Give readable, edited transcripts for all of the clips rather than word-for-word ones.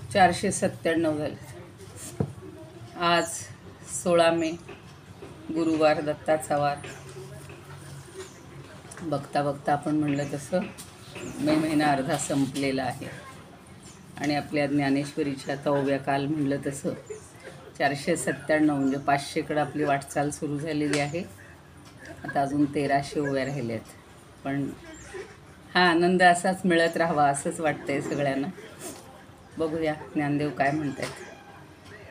497 झाले. आज 16 मे गुरुवार, दत्ताचा वार. बघता बघता आपण म्हणलं तसं मे महिना अर्धा संपलेला आहे आणि आपल्या ज्ञानेश्वरीच्या आता ओव्या काल म्हणलं तसं 497 म्हणजे 500कडे आपली वाटचाल सुरू झालेली आहे. आता अजून 1300 ओव्या राहिल्या आहेत. पण हा आनंद असाच मिळत राहावा असंच वाटतंय सगळ्यांना. बघूया ज्ञानदेव काय म्हणतात.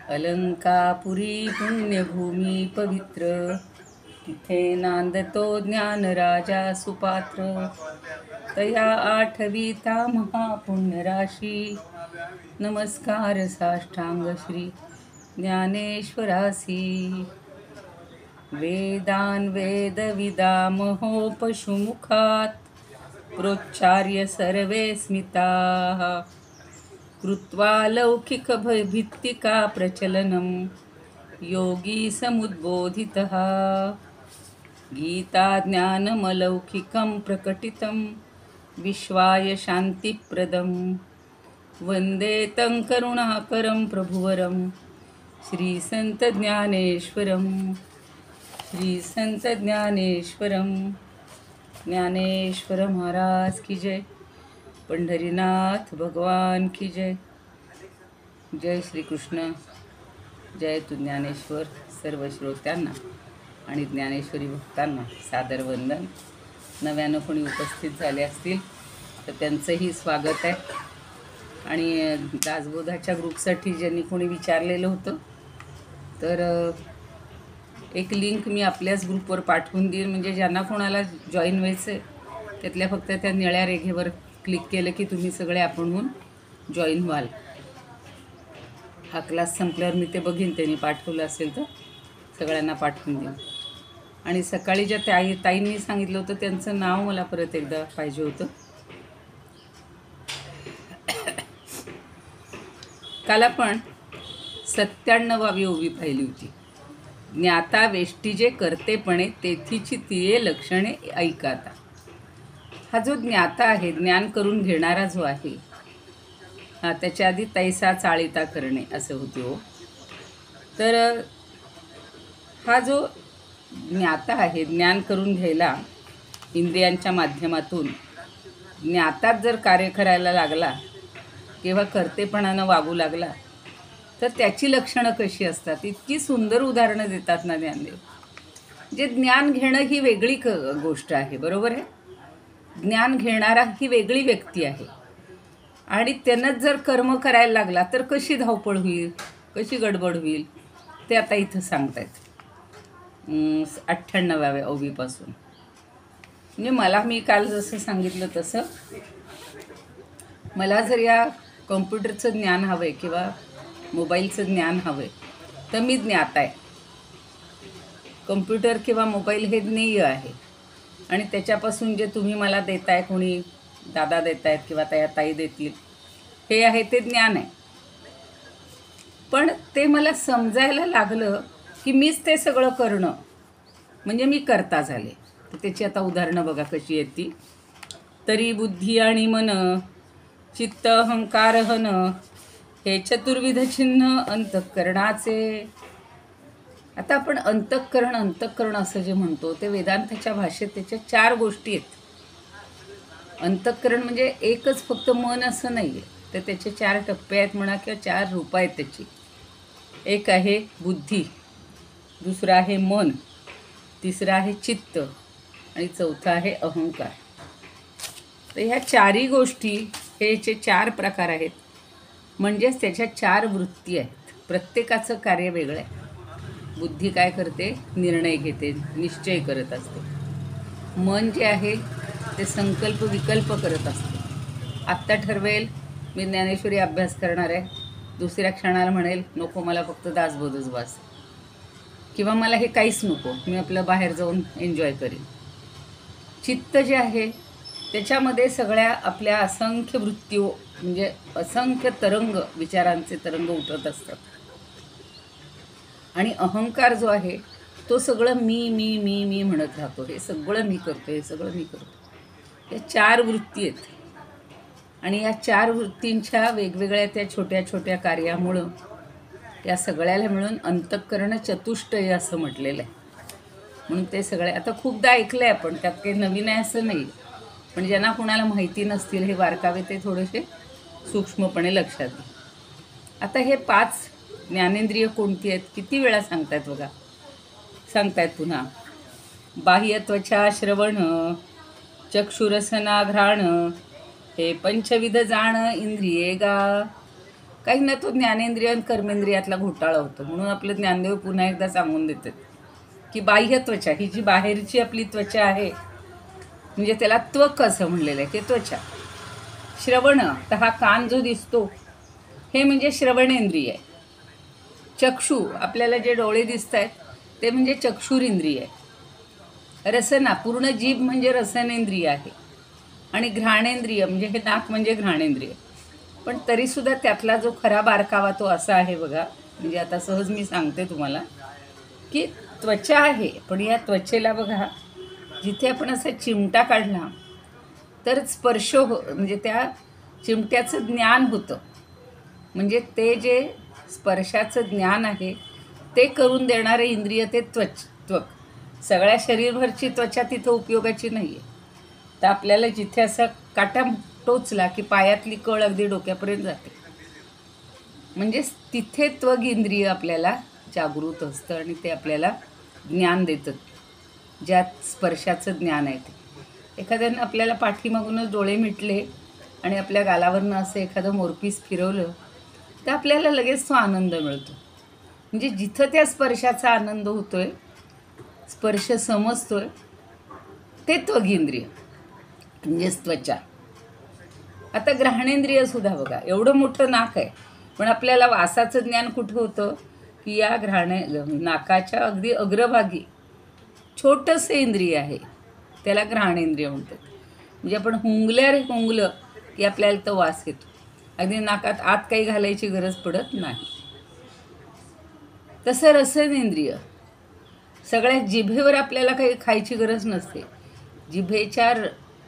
अलंकापुरी पुण्यभूमी पवित्र, तिथे नांदतो ज्ञान राजा सुपात्र. तया आठविता महापुण्यराशी, नमस्कार साष्टांग श्री ज्ञानेश्वरासी. वेदान वेदविदामहो पशुमुखात, प्रोच्चार्य सर्वे स्मिताः. कृत्वा लौकिक भित्तिका प्रचलनं, योगी समुद्बोधितः. गीता ज्ञानमलौकिकं प्रकटितं, विश्वाय शान्तिप्रदं. वन्दे तं करुणाकरं प्रभुवरं, श्रीसंत ज्ञानेश्वरं. श्रीसंत ज्ञानेश्वरं. ज्ञानेश्वर महाराज की जय. पंढरीनाथ भगवान की जय. जय श्रीकृष्ण. जय तू ज्ञानेश्वर. सर्व श्रोत्यांना आणि ज्ञानेश्वरी भक्तांना सादर वंदन. नव्यानं कोणी उपस्थित झाले असतील तर त्यांचंही स्वागत आहे. आणि दासबोधाच्या ग्रुपसाठी ज्यांनी कोणी विचारलेलं होतं तर एक लिंक मी आपल्याच ग्रुपवर पाठवून देईन. म्हणजे ज्यांना कोणाला जॉईन व्हायचं आहे त्यातल्या फक्त त्या निळ्या रेघेवर क्लिक केलं की तुम्ही सगळे आपणहून जॉईन व्हाल. हा क्लास संपल्यावर मी ते बघीन त्यांनी पाठवलं असेल तर सगळ्यांना पाठवून देईन. आणि सकाळी ज्या ताईंनी सांगितलं होतं त्यांचं नाव मला परत एकदा पाहिजे होतं. काल आपण 97वी ओवी पाहिली होती. ज्ञाता वेष्टीजे करतेपणे, तेथीची तिये लक्षणे ऐकाता. हा जो ज्ञाता आहे, ज्ञान करून घेणारा जो आहे, हा त्याच्या आधी तैसा चाळिता करणे असे होते हो. तर हा जो ज्ञाता आहे, ज्ञान करून घ्यायला इंद्रियांच्या माध्यमातून ज्ञातात जर कार्य करायला लागला किंवा कर्तेपणानं वागू लागला तर त्याची लक्षणं कशी असतात इतकी सुंदर उदाहरणं देतात ना ज्ञानदेव. जे ज्ञान घेणं ही वेगळी गोष्ट आहे, बरोबर आहे. ज्ञान घेणारा ही वेगळी व्यक्ती आहे आणि त्यानंच जर कर्म करायला लागला तर कशी धावपळ होईल, कशी गडबड होईल ते आता इथं सांगतायत 98व्या ओवीपासून. म्हणजे मला मी काल जसं सांगितलं तसं मला जर या कॉम्प्युटरचं ज्ञान हवं आहे किंवा मोबाईलचं ज्ञान हवं आहे तर मी ज्ञाता आहे. कम्प्युटर किंवा मोबाईल हे ज्ञेय आहे आणि त्याच्यापासून जे तुम्ही मला देताय, कोणी दादा देत आहेत किंवा ताई देतील, हे आहे ते ज्ञान आहे. पण ते मला समजायला लागलं की मीच ते सगळं करणं म्हणजे मी करता झाले. तर त्याची आता उदाहरणं बघा कशी आहेत ती. तरी बुद्धी आणि मन, चित्त अहंकार हन, हे चतुर्विध चिन्ह अंतःकरणाचे. आता आपण अंतःकरण असं जे म्हणतो ते वेदांताच्या भाषेत त्याच्या 4 गोष्टी आहेत. अंतःकरण म्हणजे एकच फक्त मन असं नाही आहे, तर त्याचे 4 टप्पे आहेत म्हणा किंवा 4 रूपं आहेत त्याची. एक आहे बुद्धी, दुसरं आहे मन, तिसरं आहे चित्त आणि चौथं आहे अहंकार. तर ह्या 4ही गोष्टी हे याचे 4 प्रकार आहेत. म्हणजेच त्याच्या 4 वृत्ती आहेत. प्रत्येकाचं कार्य वेगळं आहे. बुद्धी काय करते, निर्णय घेते, निश्चय करत असते. मन जे आहे ते संकल्प विकल्प करत असते. आत्ता ठरवेल मी ज्ञानेश्वरी अभ्यास करणार आहे, दुसऱ्या क्षणाला म्हणेल नको मला फक्त दासबोधच वाच, किंवा मला हे काहीच नको, मी आपलं बाहेर जाऊन एन्जॉय करीन. चित्त जे आहे त्याच्यामध्ये सगळ्या आपल्या असंख्य वृत्ती म्हणजे असंख्य तरंग, विचारांचे तरंग उठत असतात. आणि अहंकार जो आहे तो सगळं मी मी मी मी म्हणत राहतो. हे सगळं मी करतो, हे सगळं मी करतो. हे 4 वृत्ती आहेत आणि या 4 वृत्तींच्या वेगवेगळ्या त्या छोट्या छोट्या कार्यामुळं या सगळ्याला मिळून अंतःकरण चतुष्टय असं म्हटलेलं आहे. म्हणून ते सगळे आता खूपदा ऐकलं आहे आपण, त्यात काही नवीन आहे असं नाही. पण ज्यांना कुणाला माहिती नसतील हे बारकावे ते थोडेसे सूक्ष्मपणे लक्षात घ्या. आता हे 5 ज्ञानेंद्रिय कोणती आहेत किती वेळा सांगतायत बघा. सांगतायत पुन्हा. बाह्य त्वचा श्रवण, चक्षुरसना घ्राण, हे पंचविध जाण इंद्रिये गा. काही ना तो ज्ञानेंद्रिय आणि कर्मेंद्रियातला घोटाळा होतो. म्हणून आपलं ज्ञानदेव पुन्हा एकदा सांगून देतात की बाह्य त्वचा ही जी बाहेरची आपली त्वचा आहे, म्हणजे त्याला त्वक असं म्हणलेलं आहे, ते त्वचा. श्रवण, तर हा कान जो दिसतो हे म्हणजे श्रवणेंद्रिय आहे. चक्षु, आपल्याला जे डोळे दिसत आहेत ते म्हणजे चक्षुरेंद्रिय आहे. रसना, पूर्ण जीभ म्हणजे रसनेंद्रिय आहे. आणि घ्राणेंद्रिय म्हणजे हे नाक म्हणजे घ्राणेंद्रिय. पण तरीसुद्धा त्यातला जो खरा बारकावा तो असा आहे बघा, म्हणजे आता सहज मी सांगते तुम्हाला की त्वचा आहे, पण या त्वचेला बघा जिथे आपण असा चिमटा काढला तर स्पर्श म्हणजे त्या चिमट्याचं ज्ञान होतं. म्हणजे ते जे स्पर्शाचं ज्ञान आहे ते करून देणारे इंद्रिय ते त्वक. सगळ्या शरीरभरची त्वचा तिथं उपयोगाची नाही आहे. तर आपल्याला जिथे असा काटा टोचला की पायातली कळ अगदी डोक्यापर्यंत जाते, म्हणजे तिथे त्वग इंद्रिय आपल्याला जागृत असतं आणि ते आपल्याला ज्ञान देतं, ज्यात स्पर्शाचं ज्ञान आहे ते. एखाद्यानं आपल्याला पाठीमागूनच डोळे मिटले आणि आपल्या गालावरनं असं एखादं मोरपीस फिरवलं तर आपल्याला लगेच तो आनंद मिळतो. म्हणजे जिथं त्या स्पर्शाचा आनंद होतोय, स्पर्श समजतोय, ते त्वगिंद्रिय म्हणजेच त्वचा. आता घ्राणेंद्रियसुद्धा बघा, एवढं मोठं नाक आहे, पण आपल्याला वासाचं ज्ञान कुठं होतं की या नाकाच्या अगदी अग्रभागी छोटंसं इंद्रिय आहे, त्याला घ्राणेंद्रिय म्हणतात. म्हणजे आपण हुंगलं की आपल्याला तो वास येतो. अगदी नाकात आत काही घालायची गरज पडत नाही. तसं रसनेंद्रिय, सगळ्या जिभेवर आपल्याला काही खायची गरज नसते. जिभेच्या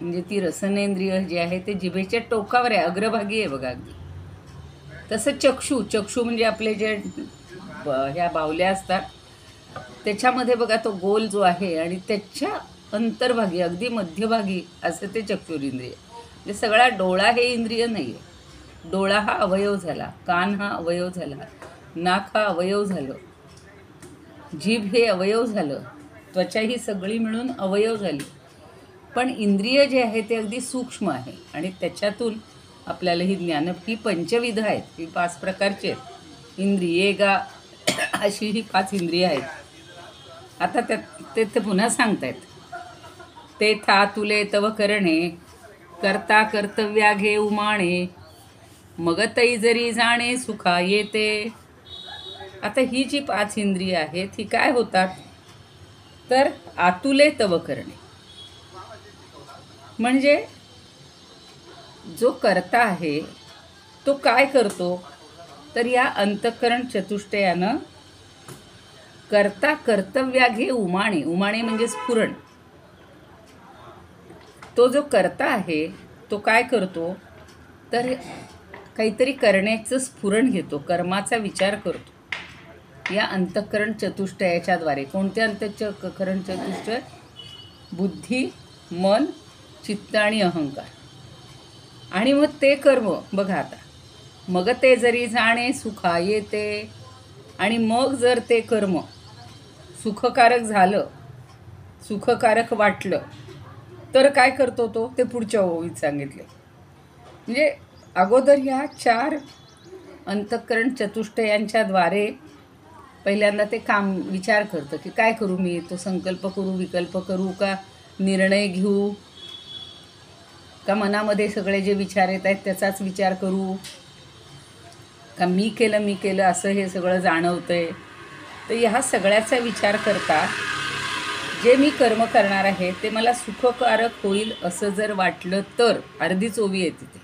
म्हणजे ती रसनेंद्रिय जे आहे ते जिभेच्या टोकावर आहे, अग्रभागी आहे बघा अगदी. तसं चक्षु म्हणजे आपले जे ह्या बाहुल्या असतात त्याच्यामध्ये बघा तो गोल जो आहे आणि त्याच्या अंतर्भागी अगदी मध्यभागी असं ते चक्षुरेंद्रिय. म्हणजे सगळा डोळा हे इंद्रिय नाही आहे. डोळा हा अवयव झाला, कान हा अवयव झाला, नाक हा अवयव झालं, जीभ हे अवयव झालं, त्वचा ही सगळी मिळून अवयव झाली. पण इंद्रिय जे आहे ते अगदी सूक्ष्म आहे आणि त्याच्यातून आपल्याला ही ज्ञान ही पंचविध आहेत, ही 5 प्रकारची आहेत. इंद्रिये गा अशी ही 5 इंद्रिय आहेत. आता ते पुन्हा सांगतायत. ते था तुले तव करणे, करता कर्तव्या घे उमाणे, मग तै जरी जाणे सुखा येते. आता ही जी 5 इंद्रिय आहेत ही काय होतात तर आतुले तव करणे, म्हणजे जो कर्ता आहे तो काय करतो तर या अंतःकरण चतुष्टयानं करता कर्तव्या घे उमाणे, उमाणे म्हणजे स्फुरण. तो जो कर्ता आहे तो काय करतो तर काहीतरी करण्याचं स्फुरण घेतो, कर्माचा विचार करतो या अंतःकरण चतुष्टयाच्याद्वारे. कोणत्या अंतःकरण चतुष्टय? बुद्धी, मन, चित्त आणि अहंकार. आणि मग ते कर्म बघा आता, मग ते जरी जाणे सुखा येते. आणि मग जर ते कर्म सुखकारक झालं, सुखकारक वाटलं तर काय करतो तो, ते पुढच्या ओळीत सांगितले. म्हणजे अगोदर ह्या 4 अंतःकरण चतुष्टयांच्याद्वारे पहिल्यांदा ते काम विचार करतं की काय करू मी, तो संकल्प करू, विकल्प करू का निर्णय घेऊ, का मनामध्ये सगळे जे विचार येत आहेत त्याचाच विचार करू, का मी केलं असं हे सगळं जाणवतंय. तर ह्या सगळ्याचा विचार करता जे मी कर्म करणार आहे ते मला सुखकारक होईल असं जर वाटलं तर अर्धीच ओवी येते ते.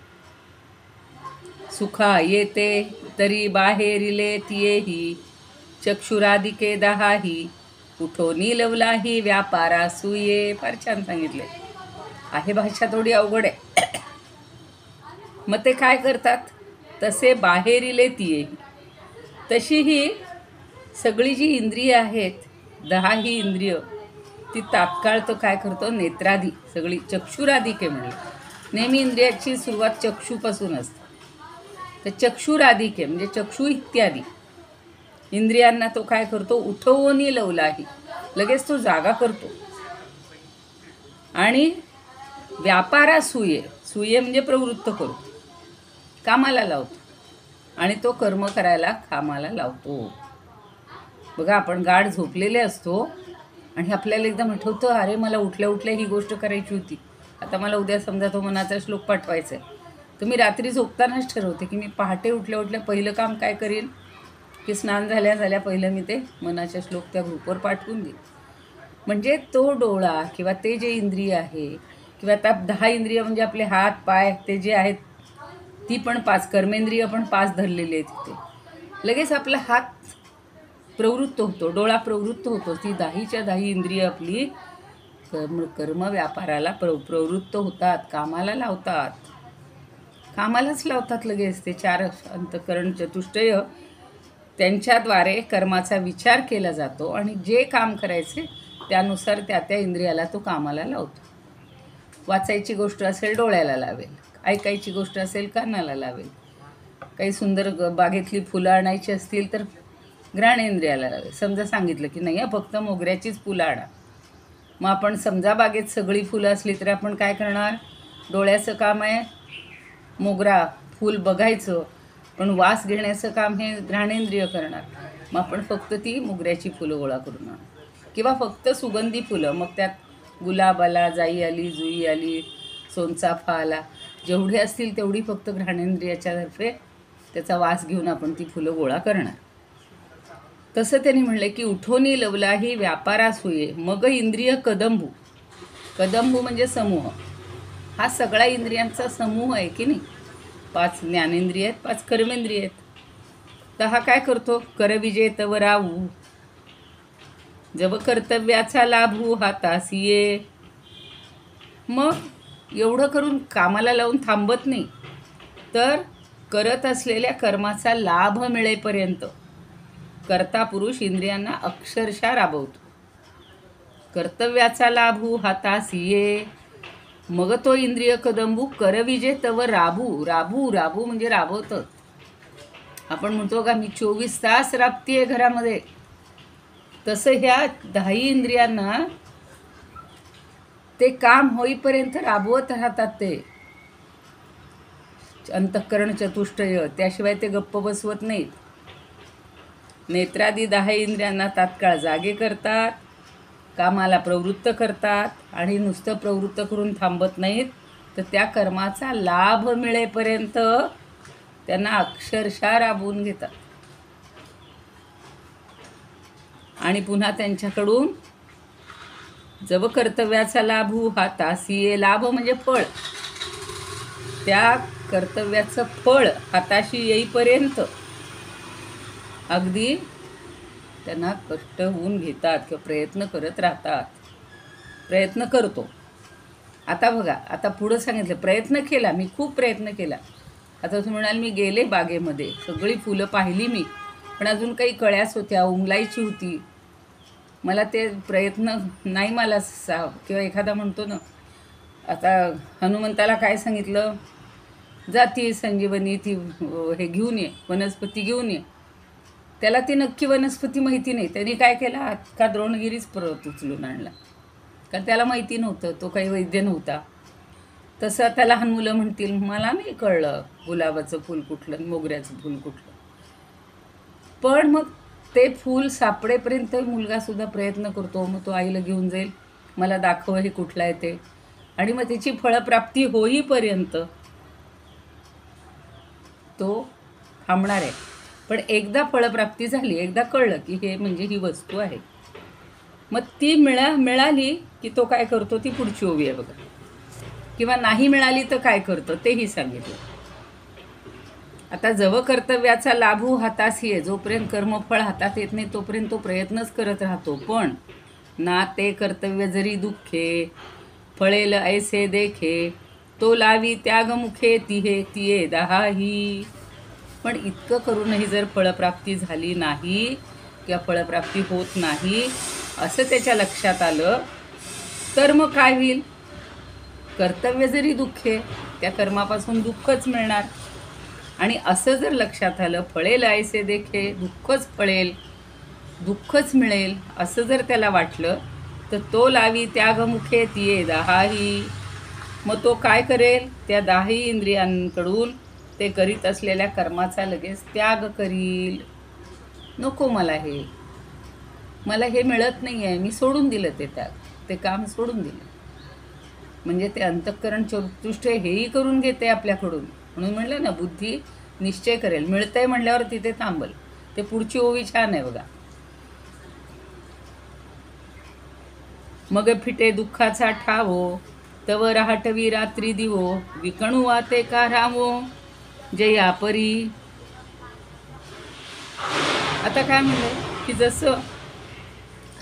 सुखा येते तरी बाहेरिले तियेही, चक्षुरादिके दहाही, कुठो निलवलाही व्यापारा सुये. फार छान सांगितले आहे. भाषा थोडी अवघड आहे मग ते काय करतात, तसे बाहेरीले तिये, तशी ही सगळी जी इंद्रिय आहेत, 10 ही इंद्रिय, ती तात्काळ तो काय करतो, नेत्रादी सगळी चक्षुराधिके म्हणले. नेहमी इंद्रियाची सुरुवात चक्षूपासून असते. तर चक्षुराधिके म्हणजे चक्षु इत्यादी इंद्रियांना तो काय करतो, उठवूनी लवलाही, लगेच तो जागा करतो. आणि व्यापारा सुये, सुये म्हणजे प्रवृत्त करू, कामाला लावतो. आणि तो कर्म करायला कामाला लावतो. बघा, आपण गाढ झोपलेले असतो आणि आपल्याला एकदम आठवतं, अरे मला उठल्या उठल्या ही गोष्ट करायची होती, आता मला उद्या समजा तो मनाचा श्लोक पाठवायचा आहे. तर मी रात्री झोपतानाच ठरवते की मी पहाटे उठल्या उठल्या पहिलं काम काय करीन, की स्नान झाल्या झाल्या पहिलं मी ते मनाचा श्लोक त्या ग्रुपवर पाठवून देईन. म्हणजे तो डोळा किंवा ते जे इंद्रिय आहे, किंवा आता 10 इंद्रिय म्हणजे आपले हात पाय ते जे आहेत, ती पण 5 कर्मेंद्रिय पण 5 धरलेली आहेत तिथे. लगेच आपला हात प्रवृत्त होतो, डोळा प्रवृत्त होतो. ती 10च्या 10 इंद्रिय आपली कर्म व्यापाराला प्रवृत्त होतात, कामाला लावतात. कामालाच लावतात लगेच. ते 4 अंतःकरण चतुष्टय, त्यांच्याद्वारे कर्माचा विचार केला जातो आणि जे काम करायचे त्यानुसार त्या त्या इंद्रियाला तो कामाला लावतो. वाचायची गोष्ट असेल डोळ्याला लावेल, ऐकायची गोष्ट असेल कानाला लावेल, काही सुंदर बागेतली फुलं आणायची असतील तर घ्राणेंद्रियाला लावेल. समजा सांगितलं की नाही फक्त मोगऱ्याचीच फुलं आणा, मग आपण समजा बागेत सगळी फुलं असली तरी आपण काय करणार, डोळ्याचं काम आहे मोगरा फूल बघायचं, पण वास घेण्याचं काम हे घ्राणेंद्रिय करणार. मग आपण फक्त ती मोगऱ्याची फुलं गोळा करून आणू, किंवा फक्त सुगंधी फुलं, मग त्यात गुलाब आला, जाई आली, जुई आली, सोनचाफा आला, जेवढी असतील तेवढी फक्त घ्राणेंद्रियाच्यातर्फे त्याचा वास घेऊन आपण ती फुलं गोळा करणार. तसं त्यांनी म्हणलं की उठोनी लवलाही व्यापारासुये मग इंद्रिय कदंबू. कदंबू म्हणजे समूह. हा सगळा इंद्रियांचा समूह आहे की नाही. 5 ज्ञानेंद्रिय आहेत, 5 कर्मेंद्रिय आहेत. तर हा काय करतो, करविजय तव राहू, जब कर्तव्याचा लाभू हातासी ये. मग एवढं करून कामाला लावून थांबत नाही, तर करत असलेल्या कर्माचा लाभ मिळेपर्यंत कर्ता पुरुष इंद्रियांना अक्षरशः राबवतो. कर्तव्याचा लाभू हातासी ये, मग तो इंद्रिय कदंबू करविजे तव राबू. राबू राबू म्हणजे राबवतं. आपण म्हणतो का मी 24 तास राबतीये घरामध्ये, तसं ह्या 10 इंद्रियांना ते काम होईपर्यंत राबवत राहतात. ते अंतःकरण चतुष्टय, त्याशिवाय ते गप्प बसवत नाहीत. नेत्रादी 10 इंद्रियांना तात्काळ जागे करतात, कामाला प्रवृत्त करतात, आणि नुसतं प्रवृत्त करून थांबत नाहीत, तर त्या कर्माचा लाभ मिळेपर्यंत त्यांना अक्षरशः राबवून घेतात. आणि पुन्हा त्यांच्याकडून जब कर्तव्याचा लाभू हातासी ये, लाभ म्हणजे फळ, त्या कर्तव्याचं फळ हाताशी येईपर्यंत अगदी त्यांना कष्ट होऊन घेतात किंवा प्रयत्न करत राहतात. प्रयत्न करतो. आता बघा, आता पुढं सांगितलं प्रयत्न केला, मी खूप प्रयत्न केला. आता तुम्ही म्हणाल मी गेले बागेमध्ये, सगळी फुलं पाहिली मी, पण अजून काही कळ्याच होत्या, उमलायची होती, मला ते प्रयत्न नाही. मला किंवा एखादा म्हणतो ना, आता हनुमंताला काय सांगितलं, जा ती संजीवनी ती हे घेऊन ये, वनस्पती घेऊन ये. त्याला ती नक्की वनस्पती माहिती नाही. त्यांनी काय केला, का द्रोणगिरीच परत उचलून आणला, कारण त्याला माहिती नव्हतं, तो काही वैद्य नव्हता. तसं आता लहान मुलं म्हणतील मला नाही कळलं गुलाबाचं फूल कुठलं, मोगऱ्याचं फूल कुठलं. पण मग ते फूल सापडेपर्यंत मुलगासुद्धा प्रयत्न करतो. मग तो आईला घेऊन जाईल, मला दाखव हे कुठलं आहे ते, आणि मग त्याची फळप्राप्ती होईपर्यंत तो थांबणार आहे. पण एकदा फळप्राप्ती झाली, एकदा कळलं की हे म्हणजे ही वस्तू आहे, मग ती मिळाली की तो काय करतो, ती पुढची ओवी आहे बघा. किंवा नाही मिळाली तर काय करतो तेही सांगितलं. आता जव कर्तव्याचा लाभू हातासी आहे, जोपर्यंत कर्मफळ हातात येत नाही तोपर्यंत तो प्रयत्नच करत राहतो. पण ना ते कर्तव्य जरी दुःखे फळेल ऐसे देखे, तो लावी त्यागमुखे तिहे तिये दहाही. पण इतकं करूनही जर फळप्राप्ती झाली नाही किंवा फळप्राप्ती होत नाही असं त्याच्या लक्षात आलं तर मग काय होईल? कर्तव्य जरी दुःखे, त्या कर्मापासून दुःखच मिळणार. आणि असं जर लक्षात आलं, फळेल ऐसे देखे, दुःखच फळेल, दुःखच मिळेल असं जर त्याला वाटलं तर तो लावी त्यागमुखे तिये दहाही. मग तो काय करेल? त्या 10ही इंद्रियांकडून ते करीत असलेल्या कर्माचा लगेच त्याग करील. नको मला हे मिळत नाही आहे, मी सोडून दिलं ते काम सोडून दिलं. म्हणजे ते अंतःकरण चतुष्ट हेही करून घेते आपल्याकडून. म्हणून म्हणलं ना, बुद्धी निश्चय करेल. मिळतंय म्हणल्यावर तिथे थांबल. ते पुढची ओवी छान आहे बघा. मग फिटे दुःखाचा ठावो, तव राहटवी रात्री दिवो, विकणू वाते का रामो, जया परी. आता काय म्हणलं की जसं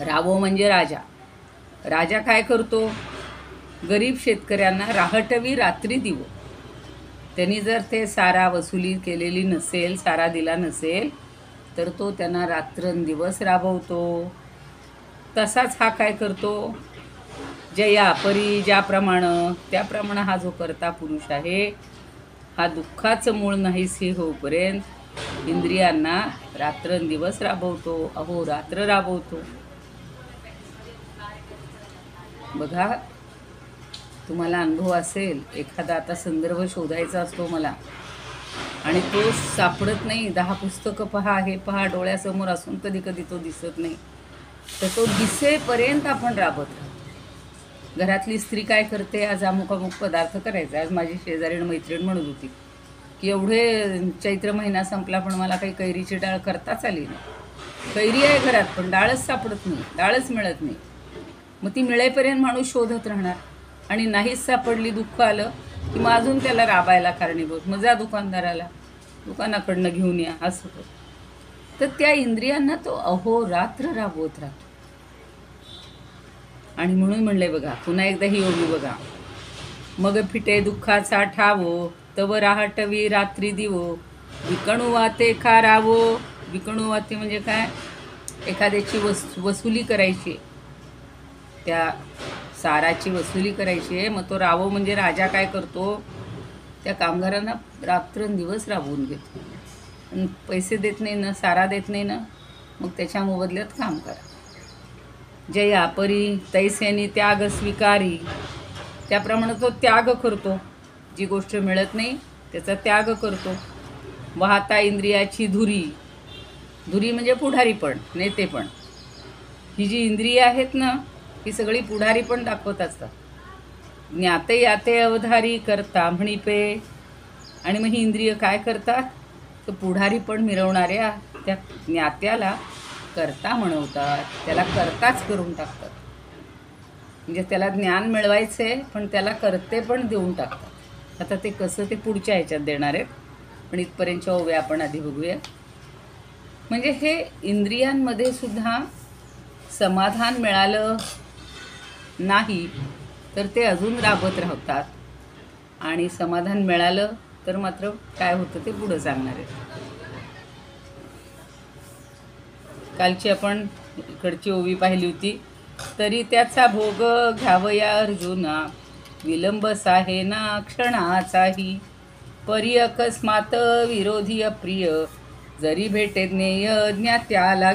रावो म्हणजे राजा काय करतो? गरीब शेतकऱ्यांना राहटवी रात्री दिवो. त्यांनी जर ते सारा वसुली केलेली नसेल, सारा दिला नसेल तर तो त्यांना रात्रंदिवस राबवतो. तसाच हा काय करतो? जया परी, त्याप्रमाणे हा जो करता पुरुष आहे हा दुःखाचं मूळ नाहीसे होईपर्यंत इंद्रियांना रात्रंदिवस राबवतो, अहोरात्र राबवतो. बघा, तुम्हाला अनुभव असेल, एखादा आता संदर्भ शोधायचा असतो मला आणि तो सापडत नाही. 10 पुस्तकं पहा, हे पहा, डोळ्यासमोर असून कधी कधी तो दिसत नाही. तर तो दिसेपर्यंत आपण राबत राहतो. घरातली स्त्री काय करते? आज अमुक पदार्थ करायचा. आज माझी शेजारीण मैत्रीण म्हणत होती की एवढे चैत्र महिना संपला पण मला काही कैरीची डाळ करताच आली नाही. कैरी आहे घरात पण डाळच सापडत नाही, डाळच मिळत नाही. मग ती मिळेपर्यंत माणूस शोधत राहणार आणि नाहीच सापडली, दुःख आलं की मग अजून त्याला राबायला कारणीभूत. मग जा दुकानाकडनं घेऊन या, असं होतं. तर त्या इंद्रियांना तो अहोरात्र राबवत राहतो. आणि म्हणून म्हणले बघा, पुन्हा एकदा ही ओवी बघा. मग फिटे दुःखाचा ठावो, तव राहटवी रात्री दिवो, विकणू वाते का रावो. विकणू वाते म्हणजे काय? एखाद्याची वसुली करायची, त्या साराची वसुली करायची आहे. मग तो रावो म्हणजे राजा काय करतो? त्या कामगारांना रात्रंदिवस राबवून घेतो. पैसे देत नाही ना, सारा देत नाही ना, मग त्याच्या मोबदल्यात काम करा. जया परी, तैसेनी त्याग स्वीकारी. त्याप्रमाणे तो त्याग करतो. जी गोष्ट मिळत नाही त्याचा त्याग करतो. वाहता इंद्रियाची धुरी म्हणजे पुढारीपण, नेतेपण. ही जी इंद्रिय आहेत ना, ही सगळी पुढारीपण दाखवत असतात. ज्ञाते याते अवधारी करता म्हणिपे. आणि मग ही इंद्रिय काय करतात? तर पुढारीपण मिरवणाऱ्या त्या ज्ञात्याला करता म्हणवतात, त्याला करताच करून टाकतात. म्हणजे त्याला ज्ञान मिळवायचे पण त्याला करते पण देऊन टाकतात. आता ते कसं ते पुढच्या ह्याच्यात देणार आहेत, पण इथपर्यंतच्या ओव्या आपण आधी बघूया. म्हणजे हे इंद्रियांमध्ये सुद्धा समाधान मिळालं नाही तर ते अजून राबत राहतात, आणि समाधान मिळालं तर मात्र काय होतं ते पुढं सांगणार आहेत. कालची आपण इकडची ओवी पाहिली होती. तरी त्याचा भोग घ्यावया अर्जुना, विलंब साहे ना क्षणाचाही. परी अकस्मात विरोधी अप्रिय, जरी भेटे ज्ञेय ज्ञात्याला,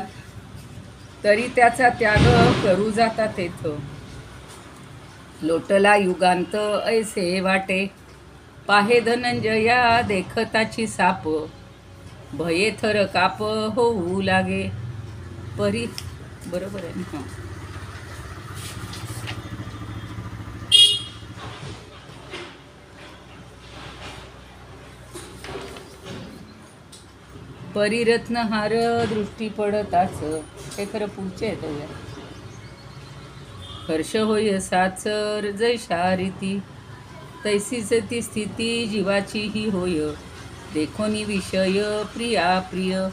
तरी त्याचा त्याग करू जाता तेथ. लोटला युगांत ऐसे वाटे, पाहे धनंजया देखताची साप. भये थर काप होऊ लागे. परी बरोबर आहे ना. परिरत्नहार दृष्टी पडताच. हे खरं पुढचे आहे. हर्ष होय साचर जैशा रीती, तैसीच ती स्थिती जीवाची ही होय. देखोनी विषय प्रिया प्रिय,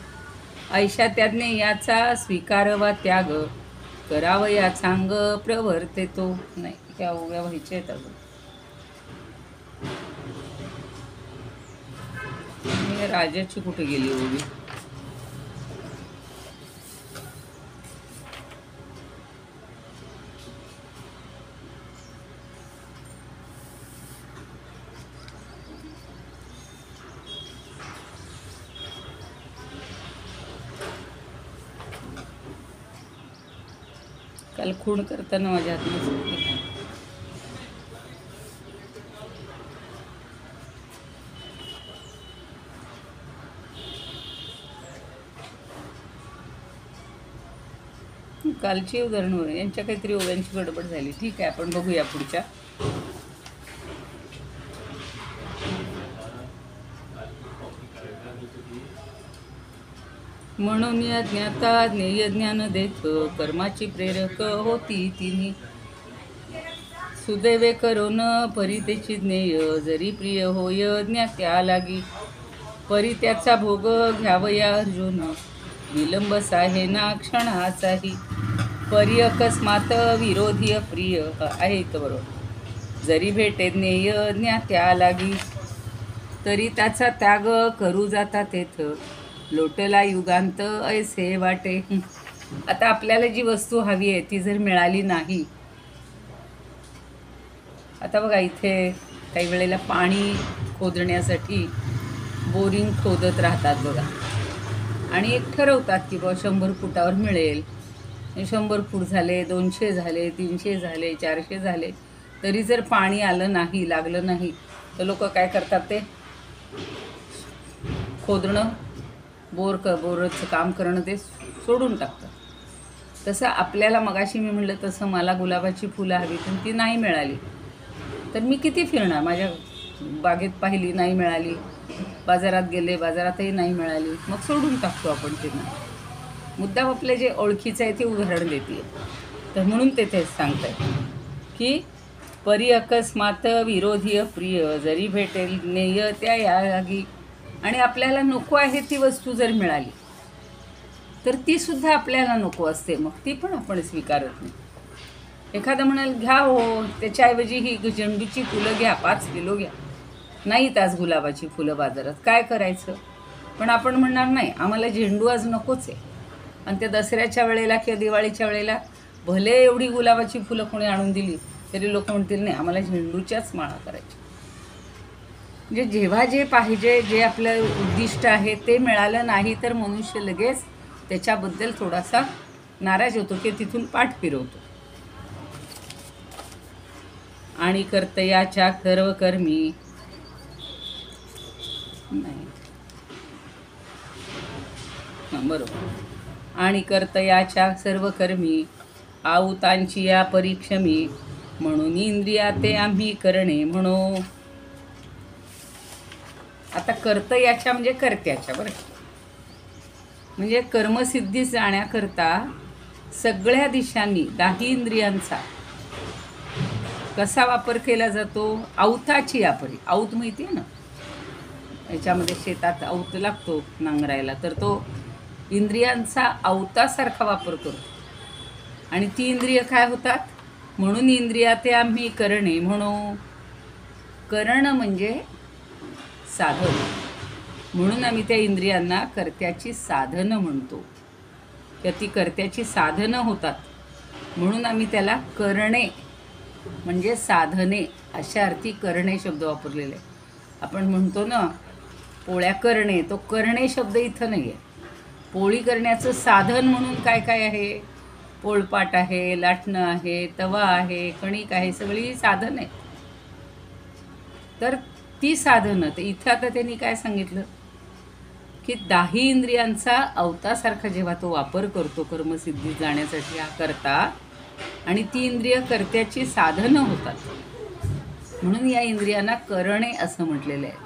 ऐशा त्याज्ञे याचा स्वीकारवा त्याग. करावया सांग प्रवर्ते तो. नाही, त्या ओव्या व्हायच्या आहेत अजून. माझ्या राजाची कुठे गेली ओवी? काल खूण करताना माझ्या हातून सुटली. कालची उदाहरणं यांच्या काहीतरी ओव्यांची गडबड झाली. ठीक आहे, आपण बघूया पुढच्या. म्हणून या ज्ञाता ज्ञेय ज्ञान देत कर्माची प्रेरक होती तिनी. सुदैवे करोन परितेची ज्ञेय जरी प्रिय होय ज्ञात्या लागी. परी त्याचा भोग घ्यावया अर्जुन विलंब साहे ना क्षणाचाही. परी अकस्मात विरोधी अप्रिय आहे इथं बरोबर. जरी भेटे ज्ञेय ज्ञात्या लागी तरी त्याचा त्याग करू जाता तेथ. लोटला युगांत ऐसे वाटे. आता आपल्याला जी वस्तू हवी आहे ती जर मिळाली नाही, आता बघा इथे काही वेळेला पाणी खोदण्यासाठी बोरिंग खोदत राहतात बघा, आणि एक ठरवतात की बा 100 फुटावर मिळेल. 100 फूट झाले, 200 झाले, 300 झाले, 400 झाले, तरी जर पाणी आलं नाही, लागलं नाही, तर लोक काय करतात, ते खोदणं, बोरचं काम करणं ते सोडून टाकतात. तसं आपल्याला मगाशी मी म्हटलं तसं मला गुलाबाची फुलं हवी, पण ती नाही मिळाली तर मी किती फिरणार? माझ्या बागेत पाहिली, नाही मिळाली, बाजारात गेले, बाजारातही नाही मिळाली, मग सोडून टाकतो आपण फिरणं. मुद्दाम आपले जे ओळखीचं आहे ते उदाहरण देते. तर म्हणून ते तेच सांगत आहे की परी अकस्मात विरोधी प्रिय जरी भेटेल नेय त्या यागी. आणि आपल्याला नको आहे ती वस्तू जर मिळाली तर ती सुद्धा आपल्याला नको असते, मग ती पण आपण स्वीकारत नाही. एखादं म्हणाल घ्या हो, त्याच्याऐवजी ही झेंडूची फुलं घ्या, 5 किलो घ्या. नाहीत आज गुलाबाची फुलं बाजारात, काय करायचं? पण आपण म्हणणार नाही, आम्हाला झेंडू आज नकोच आहे. आणि त्या दसऱ्याच्या वेळेला किंवा दिवाळीच्या वेळेला भले एवढी गुलाबाची फुलं कोणी आणून दिली तरी लोक म्हणतील नाही, आम्हाला झेंडूच्याच माळा करायच्या. म्हणजे जेव्हा जे पाहिजे, जे आपलं उद्दिष्ट आहे ते मिळालं नाही तर मनुष्य लगेच त्याच्याबद्दल थोडासा नाराज होतो की तिथून पाठ फिरवतो. आणि कर्तयाच्या सर्व कर्मी नाही, बरोबर. आणि कर्तयाच्या सर्व कर्मी आहुतांची या परीक्षमी. म्हणून इंद्रिया ते आम्ही करणे म्हणो. आता कर्तयाच्या म्हणजे कर्त्याच्या, बरं, म्हणजे कर्मसिद्धीस जाण्याकरता सगळ्या दिशांनी 10 इंद्रियांचा कसा वापर केला जातो? आऊताची यापरी. आऊत माहिती आहे ना, याच्यामध्ये शेतात आऊत लागतो नांगरायला, तर तो इंद्रियांचा आऊतासारखा वापर करतो. आणि ती इंद्रिय काय होतात? म्हणून इंद्रिया ते आम्ही करणे म्हणून. करण म्हणजे साधन, म्हणून आम्ही त्या इंद्रियांना कर्त्याची साधनं म्हणतो, किंवा ती कर्त्याची साधनं होतात, म्हणून आम्ही त्याला करणे म्हणजे साधने अशा अर्थी करणे शब्द वापरलेले. आपण म्हणतो ना पोळ्या करणे, तो करणे शब्द इथं नाही आहे. पोळी करण्याचं साधन म्हणून काय काय आहे? पोळपाट आहे, लाटणं आहे, तवा आहे, कणिक आहे, सगळी साधन आहे. तर ती साधनं, तर इथं आता त्यांनी काय सांगितलं की 10 इंद्रियांचा अवतासारखा जेव्हा तो वापर करतो कर्मसिद्धीत जाण्यासाठी हा करता, आणि ती इंद्रिय कर्त्याची साधनं होतात, म्हणून या इंद्रियांना करणे असं म्हटलेलं आहे.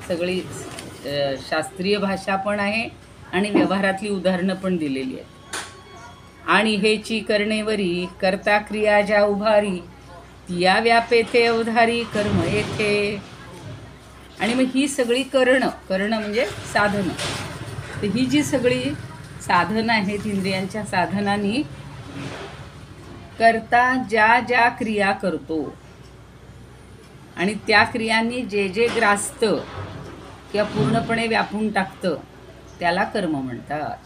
सगळी शास्त्रीय भाषा पण आहे आणि व्यवहारातली उदाहरणं पण दिलेली आहेत. आणि हेची करणेवरी करता क्रिया ज्या उभारी या व्यापेथे अवधारी कर्म येथे. आणि मग ही सगळी करणं म्हणजे साधनं. तर ही जी सगळी साधनं आहेत, इंद्रियांच्या साधनांनी करता ज्या ज्या क्रिया करतो आणि त्या क्रियांनी जे जे ग्रासतं किंवा पूर्णपणे व्यापून टाकतं त्याला कर्म म्हणतात.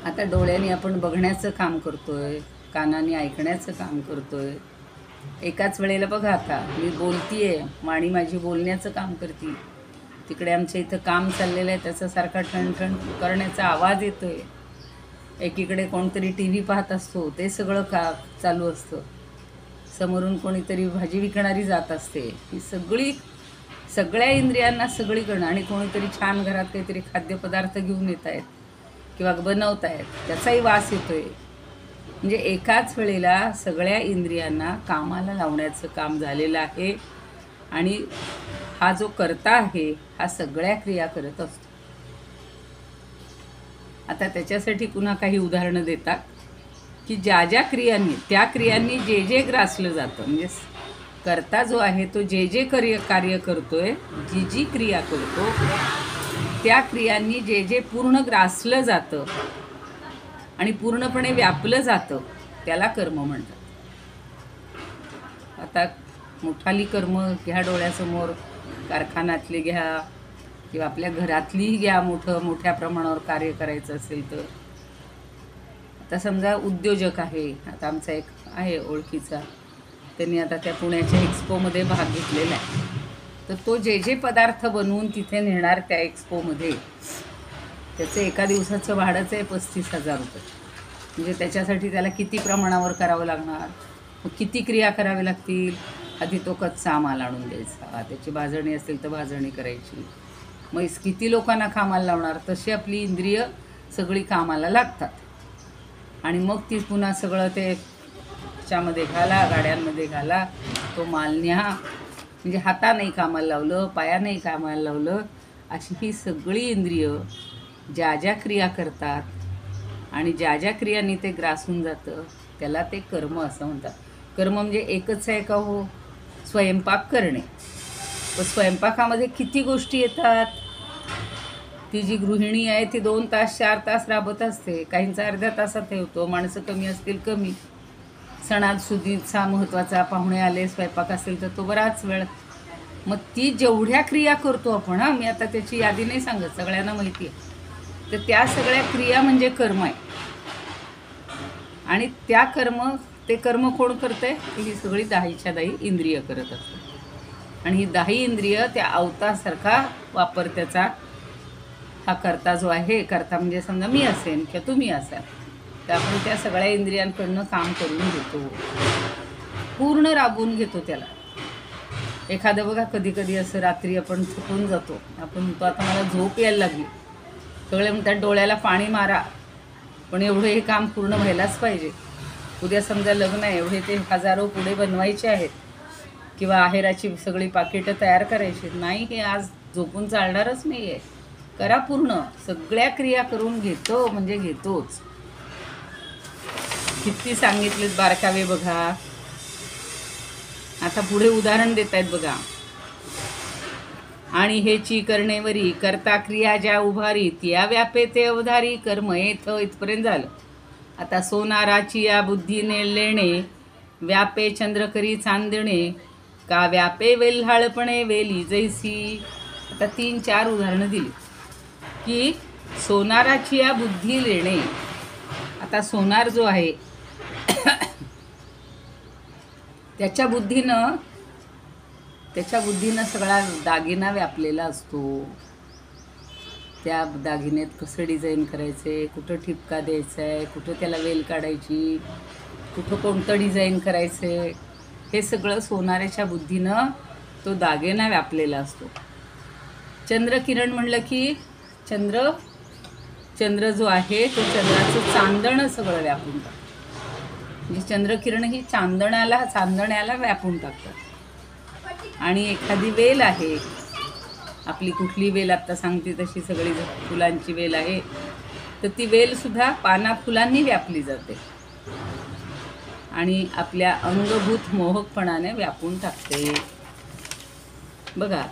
आता डोळ्याने आपण बघण्याचं काम करतोय, कानाने ऐकण्याचं काम करतोय. एकाच वेळेला बघा, आता मी बोलतीये, वाणी माझी बोलण्याचं काम करते, तिकडे आमच्या इथं काम चाललेलं आहे त्याचा सारखा ठणठण करण्याचा आवाज येतोय, एकीकडे कोणतरी टी व्ही पाहत असतो ते सगळं चालू असतं, समोरून कोणीतरी भाजी विकणारी जात असते. ही सगळ्या इंद्रियांना सगळीकडनं, आणि कोणीतरी छान घरात काहीतरी खाद्यपदार्थ घेऊन येत आहेत किंवा बनवत आहेत त्याचाही वास येतोय. म्हणजे एकाच वेळेला सगळ्या इंद्रियांना कामाला लावण्याचं काम झालेलं आहे. आणि हा जो कर्ता आहे हा सगळ्या क्रिया करत असतो. आता त्याच्यासाठी पुन्हा काही उदाहरणं देतात की ज्या ज्या क्रियांनी, त्या क्रियांनी जे जे ग्रासलं जातं, म्हणजे कर्ता जो आहे तो जे जे कार्य करतोय, जी जी क्रिया करतो, त्या क्रियांनी जे जे पूर्ण ग्रासलं जातं आणि पूर्णपणे व्यापलं जातं त्याला कर्म म्हणतात. आता मोठाली कर्म घ्या, डोळ्यासमोर कारखान्यातली घ्या किंवा आपल्या घरातलीही घ्या, मोठ्या प्रमाणावर कार्य करायचं असेल तर. आता समजा उद्योजक आहे, आता आमचा एक आहे ओळखीचा, त्यांनी आता त्या पुण्याच्या एक्सपोमध्ये भाग घेतलेला आहे. तर तो जे जे पदार्थ बनवून तिथे नेणार त्या एक्सपोमध्ये, त्याचं एका दिवसाचं भाडंच आहे 35,000 रुपये. म्हणजे त्याच्यासाठी त्याला किती प्रमाणावर करावं लागणार, किती क्रिया कराव्या लागतील. आधी तो कच्चा माल आणून द्यायचा, त्याची भाजणी असेल तर भाजणी करायची, मग किती लोकांना कामाला लावणार, तशी आपली इंद्रिय सगळी कामाला लागतात. आणि मग ती पुन्हा सगळं ते त्याच्यामध्ये घाला, गाड्यांमध्ये घाला, तो माल न्या. म्हणजे हातानेही कामाला लावलं, पायानेही कामाला लावलं, अशी ही सगळी इंद्रिय ज्या ज्या क्रिया करतात आणि ज्या ज्या क्रियांनी ते ग्रासून जातं त्याला ते कर्म असं म्हणतात. कर्म म्हणजे एकच आहे का हो, स्वयंपाक करणे. तर स्वयंपाकामध्ये किती गोष्टी येतात. ती जी गृहिणी आहे ती 2 तास 4 तास राबत असते, काहींचा अर्ध्या तासात ठेवतो, माणसं कमी असतील कमी. सणासुदीचा महत्त्वाचा पाहुणे आले, स्वयंपाक असेल तर तो बराच वेळ. मग ती जेवढ्या क्रिया करतो आपण, मी आता त्याची यादी नाही सांगत, सगळ्यांना माहिती आहे, तर त्या सगळ्या क्रिया म्हणजे कर्म आहे. आणि ते कर्म कोण करते, ही सगळी 10च्या 10 इंद्रिय करत असतात. आणि ही 10 इंद्रिय त्या अवतासारखा वापर त्याचा हा कर्ता जो आहे, कर्ता म्हणजे समजा मी असेन किंवा तुम्ही असाल, तर आपण त्या सगळ्या इंद्रियांकडनं काम करून घेतो, पूर्ण राबवून घेतो त्याला. एखादं बघा, कधी कधी असं रात्री आपण थकून जातो, आपण म्हणतो आता मला झोप यायला लागली, सगळे म्हणतात डोळ्याला पाणी मारा, पण एवढं हे काम पूर्ण व्हायलाच पाहिजे. उद्या समजा लग्न आहे, एवढे ते 1000 पुढे बनवायचे आहेत किंवा आहेराची सगळी पाकिटं तयार करायची नाही, हे आज झोपून चालणारच नाही आहे. करा, पूर्ण सगळ्या क्रिया करून घेतो म्हणजे घेतोच. किती सांगितलेत बारकावे बघा. आता पुढे उदाहरण देत आहेत बघा. आणि हेची करणेवरी करता क्रिया ज्या उभारी, त्या व्यापे ते अवधारी कर्म येथ इथपर्यंत झालं. आता सोनाराची या बुद्धीने लेणे, व्यापे चंद्र करी चांदणे, का व्यापे वेल्हाळपणे वेली जैसी. आता 3-4 उदाहरणं दिली की सोनाराची या बुद्धी लेणे. आता सोनार जो आहे त्याच्या बुद्धीनं सगळा दागिना व्यापलेला असतो. त्या दागिन्यात कसं डिझाईन करायचे, कुठं ठिपका द्यायचा आहे, कुठं त्याला वेल काढायची, कुठं कोणतं डिझाईन करायचं, हे सगळं सोनाराच्या बुद्धीनं तो दागिना व्यापलेला असतो. चंद्रकिरण म्हणलं की चंद्र जो आहे तो चंद्राचं चांदणं सगळं व्यापून टाकतं. म्हणजे चंद्रकिरण ही चांदण्याला व्यापून टाकतात. आणि एखादी वेल आहे, आपली कुठली वेल आत्ता सांगते तशी सगळी फुलांची वेल आहे, तर ती वेलसुद्धा फुलांनी व्यापली जाते आणि आपल्या अंगभूत मोहकपणाने व्यापून टाकते. बघा,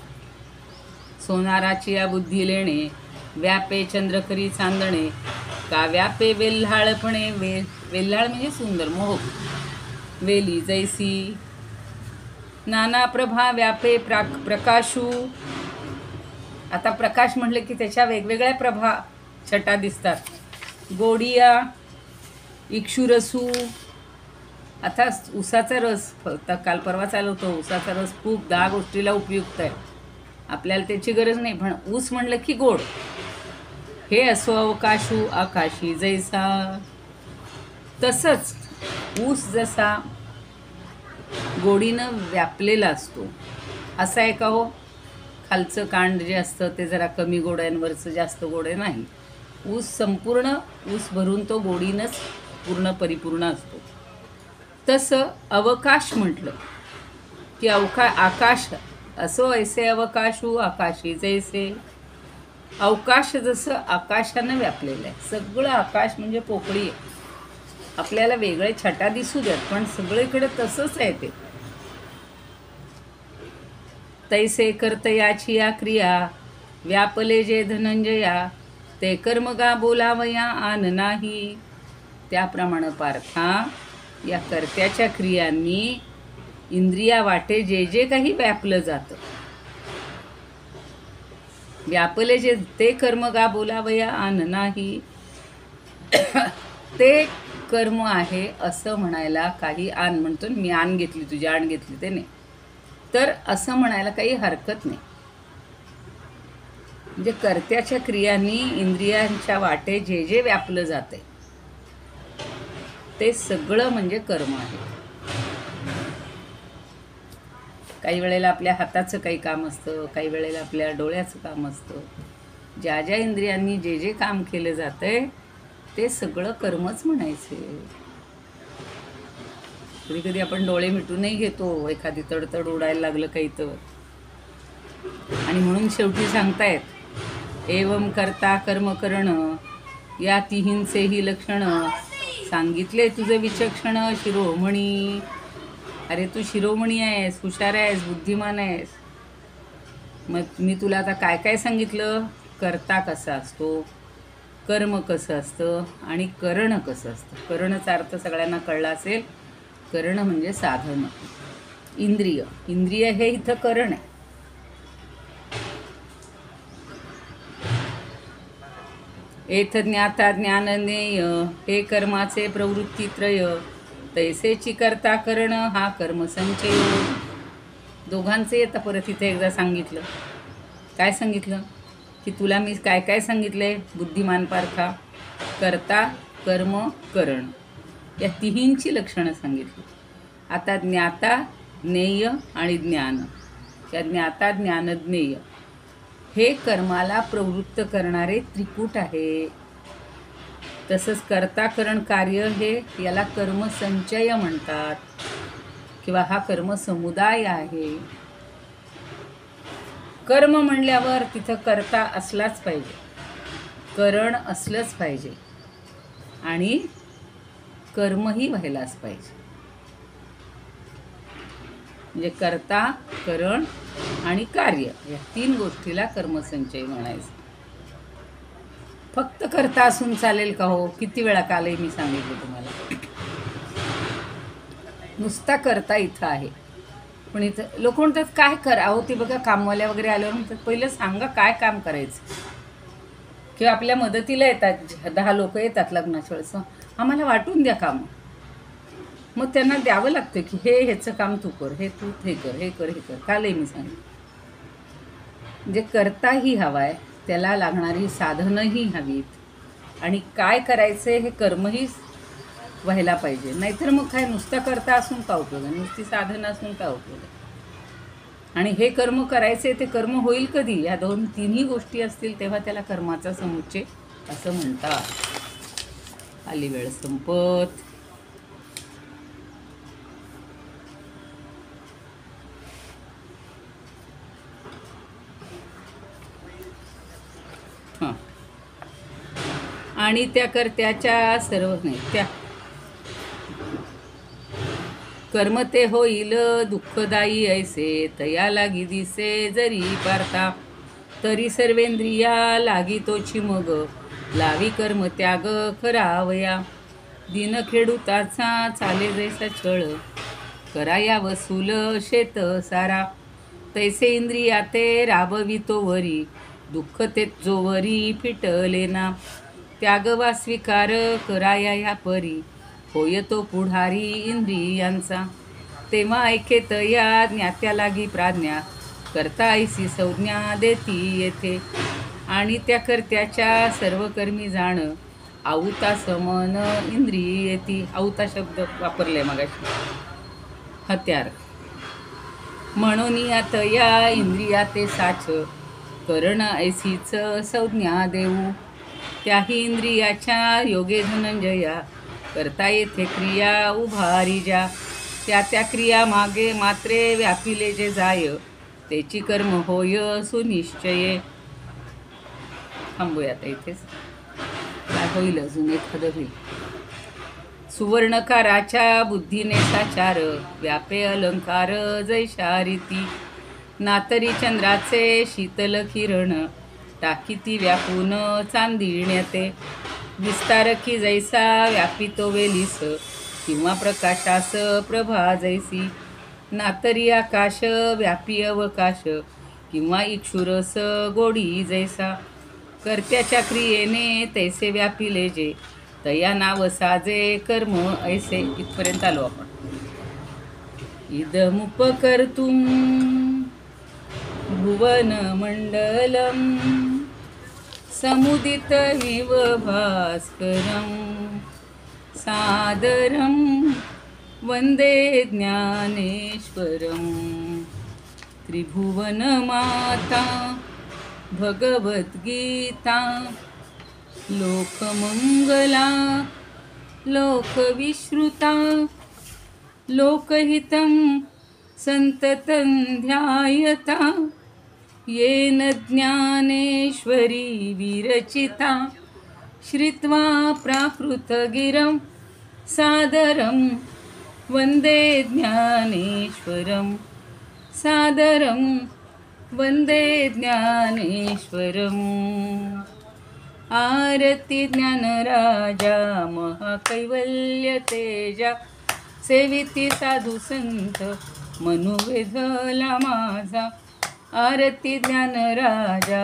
सोनाराची या बुद्धी लेणे, व्यापे चंद्रकरी चांदणे, का व्यापे वेल्हाळपणे वेल्हाळ म्हणजे सुंदर मोहक, वेली जैसी. नाना प्रभा व्यापे प्रकाशू. आता प्रकाश म्हटलं की त्याच्या वेगवेगळ्या प्रभा छटा दिसतात. गोडिया, इक्षुरसू. आता उसाचा रस, काल परवा चालू होतो, उसाचा रस खूप 10 गोष्टीला उपयुक्त आहे. आपल्याला त्याची गरज नाही, पण ऊस म्हणलं की गोड. हे असो अवकाशू आकाशी जैसा. तसंच ऊस जसा गोडीनं व्यापलेला असतो, असं आहे का हो? खालचं कांड जे असतं ते जरा कमी गोड आहे, वरचं जास्त गोड आहे नाही. ऊस संपूर्ण ऊस भरून तो गोडीनंच पूर्ण परिपूर्ण असतो. तसं अवकाश म्हटलं की आकाश असो ऐसे अवकाशू आकाशी जैसे. अवकाश जसं आकाशानं व्यापलेलं आहे, सगळं आकाश म्हणजे पोकळी आहे. आपल्याला वेगळे छटा दिसू द्यात, पण सगळीकडे तसंच आहे ते. तैसे कर्तयाची या क्रिया व्यापले जे धनंजया, ते कर्म गा बोलावया आन नाही. त्याप्रमाणे पार्था या कर्त्याच्या क्रियांनी इंद्रिया वाटे जे जे काही व्यापलं जातं, व्यापले जे ते कर्म गा बोलावया आन नाही. ते कर्म आहे असं म्हणायला काही आण म्हणतो, मी आण घेतली तुझी आण घेतली ते नाही, तर असं म्हणायला काही हरकत नाही. म्हणजे कर्त्याच्या क्रियांनी इंद्रियांच्या वाटे जे जे व्यापलं जाते ते सगळं म्हणजे कर्म आहे. काही वेळेला आपल्या हाताचं काही काम असतं, काही वेळेला आपल्या डोळ्याचं काम असतं. ज्या ज्या इंद्रियांनी जे जे काम केलं जातंय ते सगळं कर्मच म्हणायचे. कधी कधी आपण डोळे मिटूनही घेतो, एखादी तडतड उडायला लागलं काही तर. आणि म्हणून शेवटी सांगतायत एवम करता कर्म करणं या तिहींचेही लक्षण. सांगितले तुझं विचक्षण शिरोमणी. अरे तू शिरोमणी आहेस, हुशार आहेस, बुद्धिमान आहेस. मग मी तुला आता काय काय सांगितलं? करता कसा असतो, कर्म कसं असतं आणि करण कसं असतं. करणचा अर्थ सगळ्यांना कळला असेल. करण म्हणजे साधन, इंद्रिय. इंद्रिय हे इथं करण आहे. एथ ज्ञाता ज्ञाननेय हे कर्माचे प्रवृत्तीत्रय. तैसेची करता करण हा कर्मसंचय. दोघांचे येतं परत इथे एकदा सांगितलं. काय सांगितलं की तुला मी काय काय सांगितलंय बुद्धिमान पार्था? करता, कर्म, करण या तिहींची लक्षणं सांगितली. आता ज्ञाता, ज्ञेय आणि ज्ञान. या ज्ञाता ज्ञान ज्ञेय हे कर्माला प्रवृत्त करणारे त्रिकूट आहे. तसंच कर्ता करण कार्य हे याला कर्मसंचय म्हणतात किंवा हा कर्मसमुदाय आहे. कर्म म्हणल्यावर तिथं कर्ता असलाच पाहिजे, करण असलंच पाहिजे आणि कर्मही व्हायलाच पाहिजे. म्हणजे कर्ता, करण आणि कार्य या 3 गोष्टीला कर्मसंचय म्हणायचं. फक्त कर्ता असून चालेल का हो? किती वेळा कालही मी सांगितलं तुम्हाला. नुसता कर्ता इथं आहे, पण इथं लोक म्हणतात काय करावं. ते बघा कामवाल्या वगैरे आल्यावर म्हणतात पहिलं सांगा काय काम करायचं. किंवा आपल्या मदतीला येतात 10 लोक येतात लग्नाच्या वेळेस, आम्हाला वाटून द्या काम. मग त्यांना द्यावं लागतं की हे ह्याचं काम तू कर, हे तू हे कर, हे कर, हे कर. कालही मी सांगितलं. म्हणजे कर्ताही हवा आहे, त्याला लागणारी साधनंही हवीत आणि काय करायचं हे कर्मही व्हायला पाहिजे. नाहीतर मग काय नुसता कर्ता असून का उपयोग आहे, नुसती साधनं असून का उपयोग आहे. आणि हे कर्म करायचे ते कर्म होईल कधी? या 2-3 गोष्टी असतील तेव्हा त्याला कर्माचा समुच्चय असं म्हणतात. आली वेळ संपत. हां. आणि त्या कर्त्याच्या सर्व नाही त्या कर्म ते होईल दुःखदायी ऐसे तया लागी दिसे जरी पार्था. तरी सर्वेंद्रिया लागी तोची मग लावी कर्म त्याग करावया. दिन खेडूताचा चाले जैसा छळ कराया वसूल शेत सारा. तैसे इंद्रिया ते राबवितो वरी, दुःख ते जोवरी फिटले ना. त्यागवा स्वीकार कराया ह्या परी, होय तो पुढारी इंद्रियांचा. तेव्हा ऐकेत या ज्ञात्या लागी प्राज्ञा, करता ऐसी संज्ञा देती येथे. आणि त्या कर्त्याच्या सर्व कर्मी जाण, आऊता समन इंद्रिय येती. आऊता शब्द वापरले मगाशी, हत्यार. म्हणून यात या इंद्रिया ते साच, करण ऐसीच संज्ञा देऊ. त्याही इंद्रियाच्या योगे धनंजया, करता येथे क्रिया उभारी ज्या. त्या त्या क्रिया मागे मात्रे व्यापिले जे जाय, तेची कर्म होय सुनिश्चये. थांबूया आता इथेच, काय होईल अजून एखादं होईल. सुवर्णकाराच्या बुद्धीने साचार, व्यापे अलंकार जैशा रीती. नातरी चंद्राचे शीतल किरण, टाकीती व्यापून चांदिण्याते. विस्तारकी जैसा व्यापितो वेलीस, किंवा प्रकाशास प्रभा जैसी. नातरी आकाश व्यापी अवकाश, किंवा इक्षुरस गोडी जैसा. कर्त्याच्या क्रियेने तैसे व्यापिले जे, तया नाव साजे कर्म ऐसे. इथपर्यंत आलो आपण. इदमुपकर्तुं भुवन मंडलम, समुदितमिव भास्करं. सादरं वंदे ज्ञानेश्वरं. त्रिभुवनमाता भगवद्गीता, लोकमंगला लोकविश्रुता. लोकहितं संततं ध्यायता, येन ज्ञानेश्वरी विरचिता. श्रुत्वा प्राकृतगिरं सादरं वंदे ज्ञानेश्वरं. सादरं वंदे ज्ञानेश्वरम्. आरती ज्ञानराजा महाकैवल्य तेजा, सेविती साधू संत मनुवेधला माझा. आरती ज्ञानराजा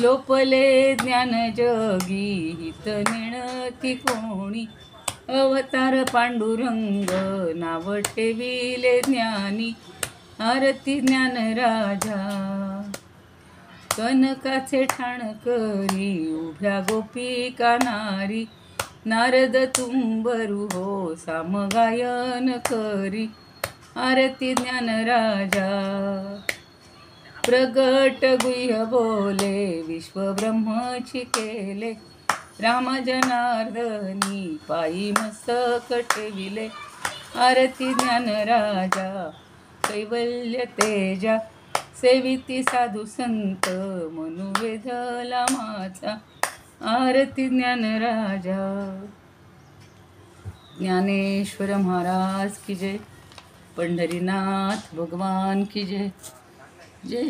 लोपले ज्ञान जगी, हित नेणती कोणी. अवतार पांडुरंग नाव ठेविले ज्ञानी. आरती ज्ञानराजा कनकाचे ठाण करी, उभ्या गोपिका नारी. नारद तुंबरू हो सामगायन करी. आरती ज्ञानराजा प्रगट गुह्य बोले, विश्वब्रह्मची केले. राम जनार्दनी पायी मस्तक ठेविले. आरती ज्ञानराजा कैवल्य तेजा, सेविती साधू संत मनुवेधला माझा. आरती ज्ञानराजा. ज्ञानेश्वर महाराज की जय. पंढरीनाथ भगवान की जय. जय